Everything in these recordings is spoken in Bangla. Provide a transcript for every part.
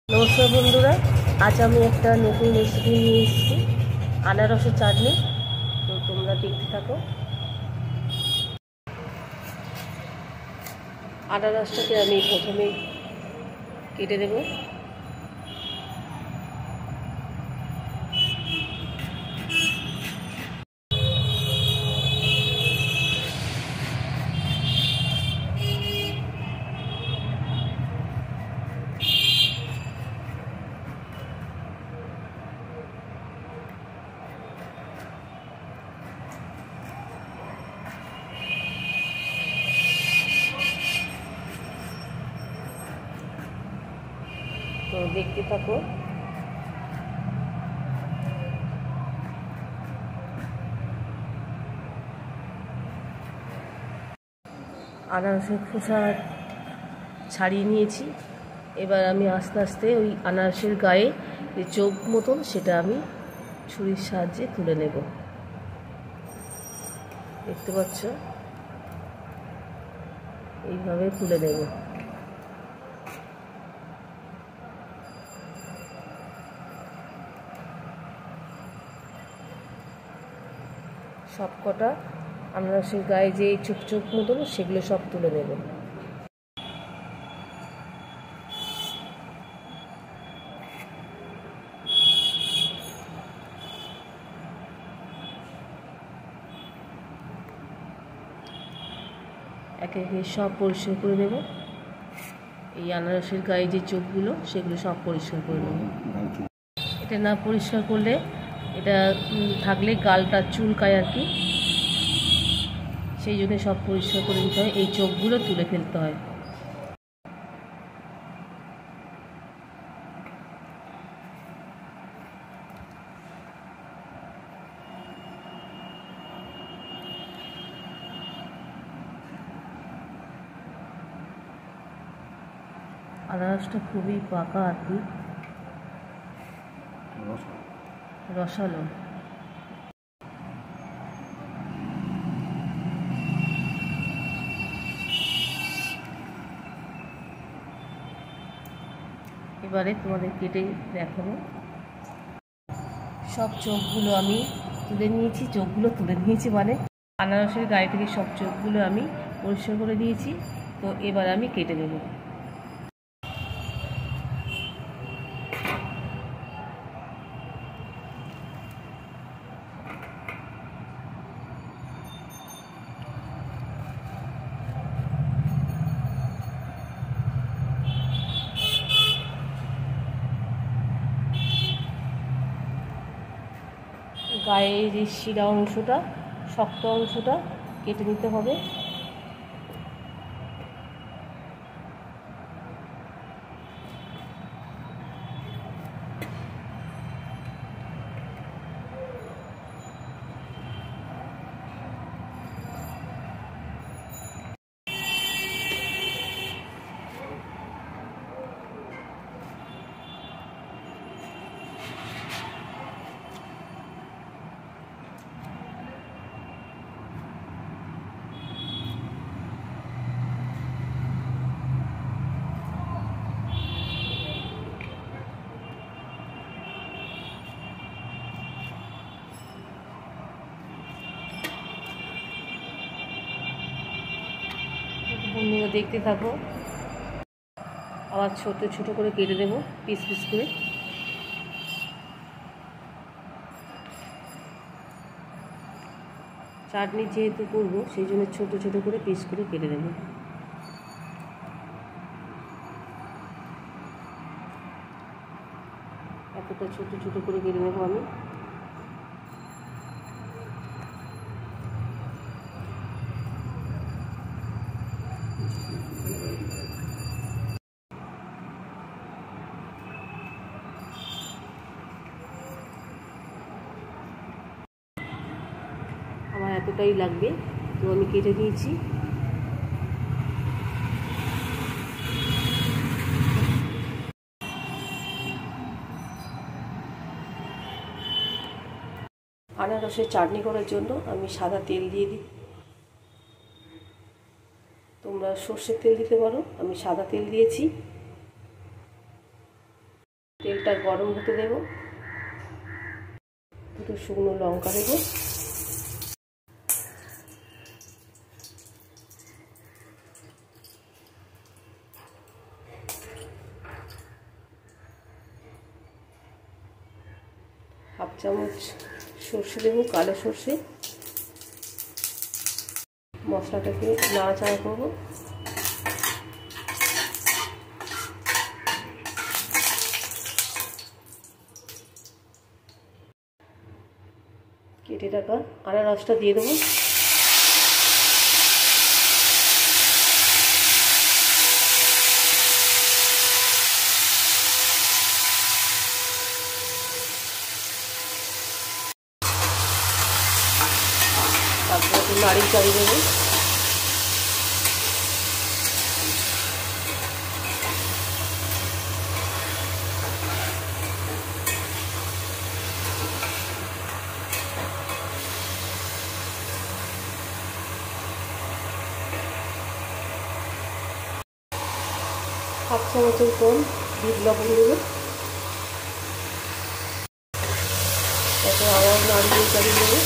নমস্কার বন্ধুরা, আজ আমি একটা নতুন রেসিপি নিয়ে এসেছি, আনারসের চাটনি। তো তোমরা দেখতে থাকো। আনারসটাকে আমি প্রথমে কেটে দেব। তো দেখতে থাকো। আনারসের খোসা ছাড়িয়ে নিয়েছি। এবার আমি আস্তে আস্তে ওই আনারসের গায়ে যে চোখ মতন সেটা আমি ছুরির সাহায্যে তুলে নেব। দেখতে পাচ্ছ, এইভাবে তুলে নেব। সব কটা আনারসের গায়ে যে চোখ চোখ মতন সেগুলো সব তুলে নেব। একে একে সব পরিষ্কার করে নেব। এই আনারসের গায়ে যে চোখগুলো সেগুলো সব পরিষ্কার করে নেব। এটা না পরিষ্কার করলে, এটা থাকলে গালটা চুলকায় আর কি, সেই জন্য সব পরিষ্কার করে নিতে হয়। এই চোখগুলো তুলে ফেলতে হয়। আনারসটা খুবই পাকা আর কি, রসালো। এবারে তোমাদের কেটে দেখাবো। সব চোখগুলো আমি তুলে নিয়েছি। চোখগুলো তুলে নিয়েছি মানে আনারসের গায়ে থেকে সব চোখগুলো আমি পরিষ্কার করে দিয়েছি। তো এবার আমি কেটে দেব। গায়ে যে শিরা অংশটা, শক্ত অংশটা কেটে নিতে হবে। বন্ধুরা দেখতে থাকো। আবার ছোট ছোট করে কেটে দেব, পিস পিস করে। চাটনি যেহেতু করবো সেই জন্য ছোট ছোট করে পিস করে কেটে দেব। এতটা ছোট ছোট করে কেটে নেবো আমি। আমার এতটাই লাগবে, তো আমি কেটে দিয়েছি। আনারসের চাটনি করার জন্য আমি সাদা তেল দিয়ে দিই। তোমরা সর্ষের তেল দিতে পারো, আমি সাদা তেল দিয়েছি। তেলটা গরম হতে দেব, দুটো শুকনো লঙ্কা দেব, হাফ চামচ সর্ষে দেব, কালো সর্ষে। মশলাটাকে নাড়াচাড়া করব। কেটে রাখা আনারসটা দিয়ে দেবো। তারপর একটু নাড়িয়ে চাড়িয়ে দেবো। হাফ চামচের কম বিট লবণ দেবো। তারপর আবার নাড়িয়ে চাড়িয়ে দেবো।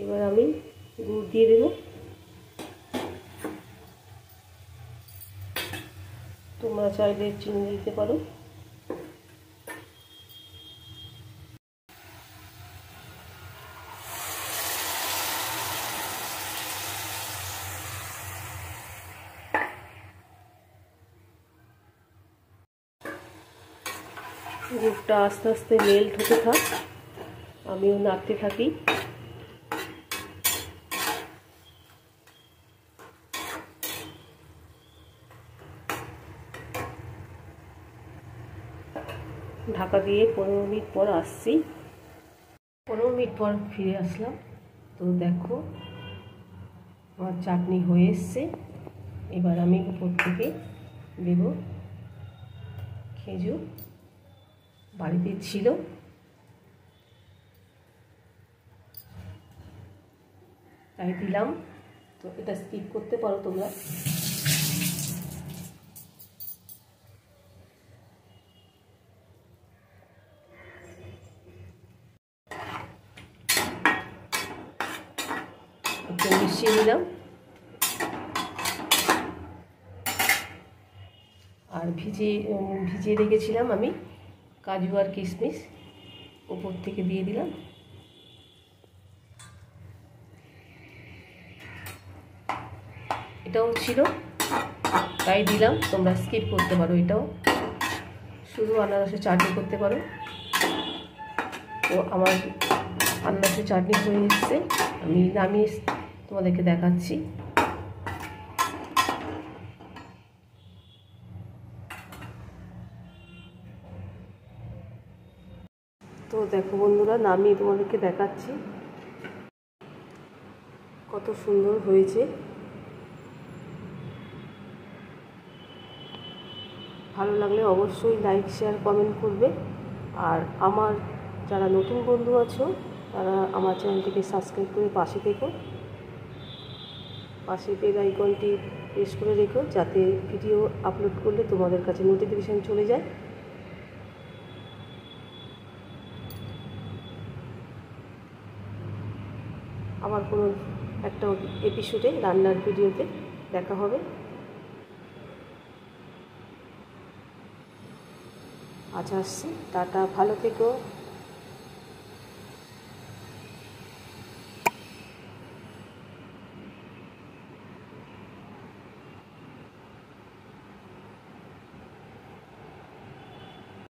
এবার আমি গুড় দিয়ে দেব। তোমরা চাইলে চিনি দিতে পারো। গুড়টা আস্তে আস্তে মেল্ট হতে থাক, আমিও নাড়তে থাকি। ঢাকা দিয়ে 15 মিনিট পর আসছি। 15 মিনিট পর ফিরে আসলাম। তো দেখো আমার চাটনি হয়ে এসছে। এবার আমি উপর থেকে দেব খেজুর, বাড়িতে ছিল। তাই দিলাম। তো এটা স্কিপ করতে পারো তোমরা। একটু মিশিয়ে নিলাম। আর ভিজিয়ে রেখেছিলাম আমি কাজু আর কিশমিশ, উপর থেকে দিয়ে দিলাম। এটাও ছিল তাই দিলাম, তোমরা স্কিপ করতে পারো। এটাও শুধু আনারসের চাটনি করতে পারো। তো আমার আনারসের চাটনি হয়ে এসছে, আমি নামিয়ে তোমাদেরকে দেখাচ্ছি। তো দেখো বন্ধুরা, নামিয়ে তোমাদেরকে দেখাচ্ছি কত সুন্দর হয়েছে। ভালো লাগলে অবশ্যই লাইক, শেয়ার, কমেন্ট করবে। আর আমার যারা নতুন বন্ধু আছো তারা আমার চ্যানেলটিকে সাবস্ক্রাইব করে পাশে থেকো। পাশে বেল আইকনটি প্রেস করে রেখো, যাতে ভিডিও আপলোড করলে তোমাদের কাছে নোটিফিকেশান চলে যায়। আবার কোনো একটা এপিসোডে রান্নার ভিডিওতে দেখা হবে। আজ আসছি, টাটা, ভালো থেকো।